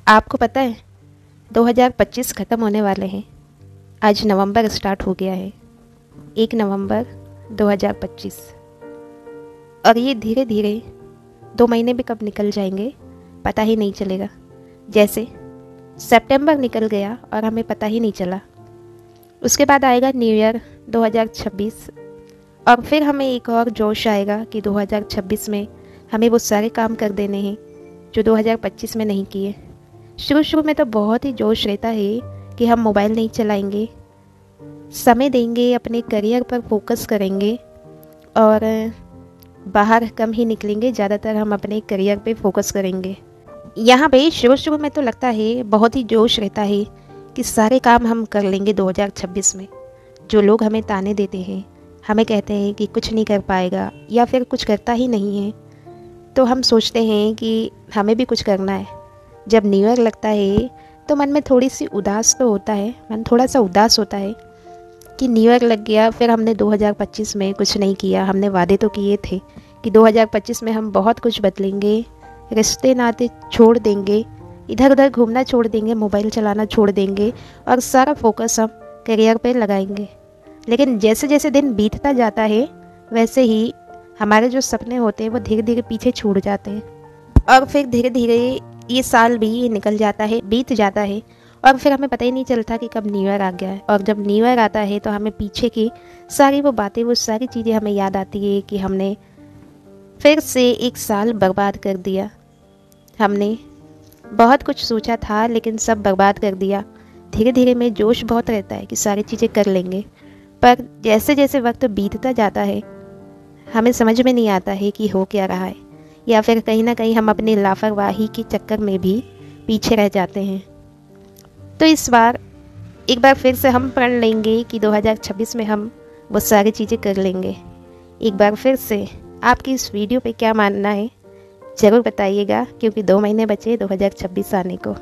आपको पता है 2025 ख़त्म होने वाले हैं। आज नवंबर स्टार्ट हो गया है, 1 नवंबर 2025। और ये धीरे धीरे 2 महीने भी कब निकल जाएंगे पता ही नहीं चलेगा। जैसे सितंबर निकल गया और हमें पता ही नहीं चला। उसके बाद आएगा न्यू ईयर 2026 और फिर हमें एक और जोश आएगा कि 2026 में हमें वो सारे काम कर देने हैं जो 2025 में नहीं किए। शुरू में तो बहुत ही जोश रहता है कि हम मोबाइल नहीं चलाएंगे, समय देंगे, अपने करियर पर फोकस करेंगे और बाहर कम ही निकलेंगे, ज़्यादातर हम अपने करियर पे फोकस करेंगे। यहाँ पे शुरू में तो लगता है बहुत ही जोश रहता है कि सारे काम हम कर लेंगे 2026 में। जो लोग हमें ताने देते हैं, हमें कहते हैं कि कुछ नहीं कर पाएगा या फिर कुछ करता ही नहीं है, तो हम सोचते हैं कि हमें भी कुछ करना है। जब न्यू ईयर लगता है तो मन में थोड़ी सी उदास तो होता है, मन थोड़ा सा उदास होता है कि न्यू ईयर लग गया, फिर हमने 2025 में कुछ नहीं किया। हमने वादे तो किए थे कि 2025 में हम बहुत कुछ बदलेंगे, रिश्ते नाते छोड़ देंगे, इधर उधर घूमना छोड़ देंगे, मोबाइल चलाना छोड़ देंगे और सारा फोकस हम करियर पे लगाएंगे। लेकिन जैसे जैसे दिन बीतता जाता है वैसे ही हमारे जो सपने होते हैं वो धीरे धीरे पीछे छूट जाते हैं और फिर धीरे धीरे ये साल भी निकल जाता है, बीत जाता है और फिर हमें पता ही नहीं चलता कि कब न्यू ईयर आ गया है। और जब न्यू ईयर आता है तो हमें पीछे की सारी वो बातें, वो सारी चीज़ें हमें याद आती है कि हमने फिर से एक साल बर्बाद कर दिया। हमने बहुत कुछ सोचा था लेकिन सब बर्बाद कर दिया। धीरे धीरे में जोश बहुत रहता है कि सारी चीज़ें कर लेंगे, पर जैसे जैसे वक्त बीतता जाता है हमें समझ में नहीं आता है कि हो क्या रहा है, या फिर कहीं ना कहीं हम अपनी लापरवाही के चक्कर में भी पीछे रह जाते हैं। तो इस बार एक बार फिर से हम प्रण लेंगे कि 2026 में हम वो सारी चीज़ें कर लेंगे। एक बार फिर से आपकी इस वीडियो पे क्या मानना है ज़रूर बताइएगा, क्योंकि 2 महीने बचे 2026 आने को।